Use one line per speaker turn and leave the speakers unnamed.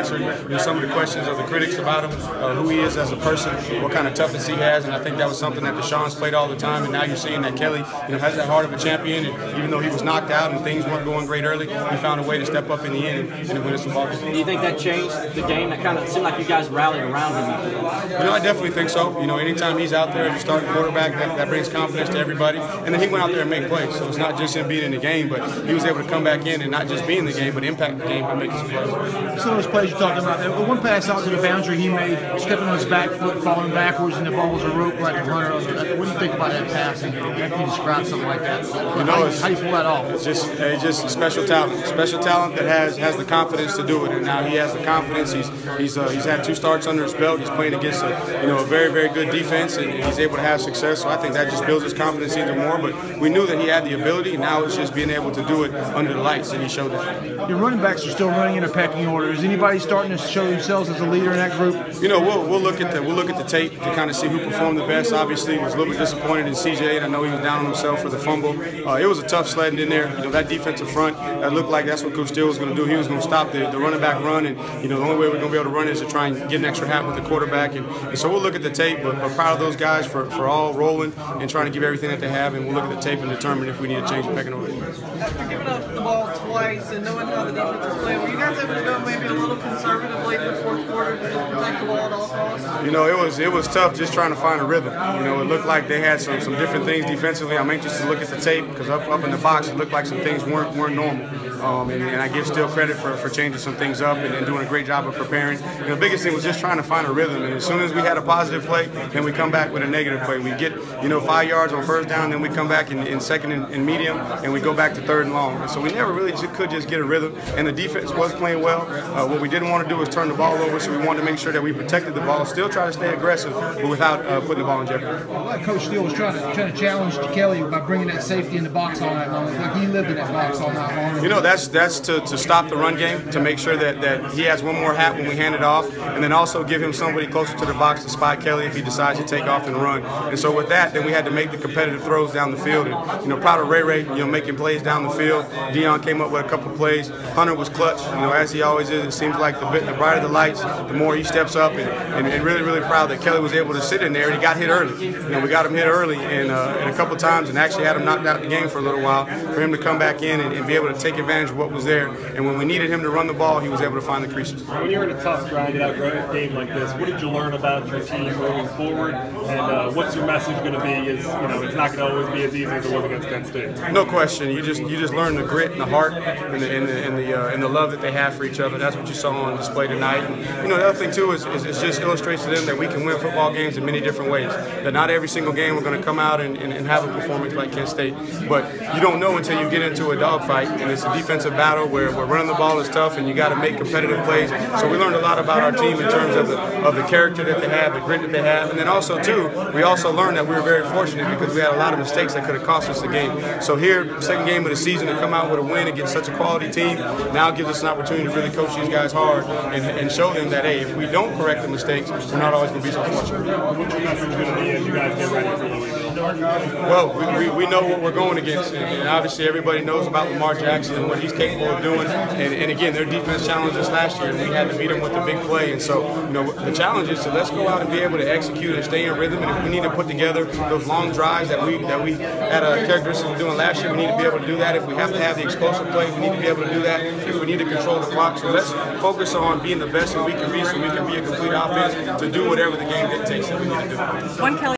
answered some of the questions of the critics about him, who he is as a person, what kind of toughness he has, and I think that was something that Deshaun's played all the time, and now you're seeing that Kelly has that heart of a champion, and even though he was knocked out and things weren't going great early, he found a way to step up in the end and win us some ball games.
Do you think that changed the game? That kind of seemed like you guys rallied around him after that.
I definitely think so. Anytime he's out there as a starting quarterback, that brings confidence to everybody, and then he went out there and made plays, so it's not just him being in the game, but he was able to come back in and not just be in the game, but impact the game by making some plays.
Some of those plays you're talking about, the one pass out to the boundary he made, stepping on his back foot, falling backwards, and the ball was a rope right in front of him. What do you think about that pass? And how can you describe something like that? How do you pull that off?
It's just special talent that has the confidence to do it, and now he has the confidence. He's had 2 starts under his belt. He's playing against a very, very good defense, and he's able to have success. So I think that just builds his confidence even more. But we knew that he had the ability. Now it's just being able to do it under the lights, and he showed it.
Your running backs are still running in a pecking order. Is anybody starting to show themselves as a leader in that group?
We'll look at the tape to kind of see who performed the best. Obviously, was a little bit disappointed in CJ, and I know he was down on himself for the fumble. It was a tough sledding in there. That defensive front, that looked like that's what Coach Steele was going to do. He was going to stop the running back run, and the only way we're going to be able to run is to try and get an extra hat with the quarterback. And so we'll look at the tape, but proud of those guys for all rolling and trying to give everything that they have, and we'll look at the tape and determine if we need to change the pecking order.
After giving up the ball twice and knowing how the defense is playing, were you guys able to go maybe a little conservative late in the fourth quarter to just protect the ball at all costs?
It was tough just trying to find a rhythm. It looked like they had some different things defensively. I'm anxious to look at the tape because up in the box it looked like some things weren't normal. And I give Steele credit for changing some things up and doing a great job of preparing. The biggest thing was just trying to find a rhythm. And as soon as we had a positive play, then we come back with a negative play. We get 5 yards on first down, then we come back in second and medium, and we go back to third and long. And so we never really could just get a rhythm. And the defense was playing well. What we didn't want to do was turn the ball over, so we wanted to make sure that we protected the ball, still try to stay aggressive, but without putting the ball in jeopardy.
Coach Steele was trying to challenge Kelly by bringing that safety in the box all night long. Like he lived in that box all night long.
That's to stop the run game, to make sure that he has one more hat when we hand it off, and then also give him somebody closer to the box to spot Kelly if he decides to take off and run. And so with that, then we had to make the competitive throws down the field. And proud of Ray, making plays down the field. Dion came up with a couple plays. Hunter was clutch, as he always is. It seems like the brighter the lights, the more he steps up, and really, really proud that Kelly was able to sit in there. And he got hit early. We got him hit early and a couple times, and actually had him knocked out the game for a little while. For him to come back in and be able to take advantage of what was there, and when we needed him to run the ball, he was able to find the creases.
When you're in a tough, grinded-out game like this, what did you learn about your team moving forward, and what's your message going to be? It's not going to always be as easy as it was against Penn State.
No question. You just learn the grit and the heart and the love that they have for each other. That's what you saw on display tonight. And, the other thing too is just illustrates to them that we can win football games in many different ways. That not every single game we're going to come out and have a performance like Kent State, but you don't know until you get into a dogfight, and it's a defensive battle where running the ball is tough and you got to make competitive plays. So we learned a lot about our team in terms of the character that they have, the grit that they have, and then also too, we also learned that we were very fortunate because we had a lot of mistakes that could have cost us the game. So here, second game of the season, to come out with a win against such a quality team now gives us an opportunity to really coach these guys hard and show them that, hey, if we don't correct the mistakes, we're not always going to be so fortunate.
What's your message going to be as you guys get ready for Louisville?
Well, we know what we're going against, and obviously everybody knows about Lamar Jackson and what he's capable of doing. And again, their defense challenged us last year, and we had to beat them with the big play. And so, the challenge is to let's go out and be able to execute and stay in rhythm. And if we need to put together those long drives that we had a characteristic of doing last year, we need to be able to do that. If we have to have the explosive plays, we need to be able to do that. If we need to control the clock, so let's focus on being the best that we can be, so we can be a complete offense to do whatever the game dictates that we need to do.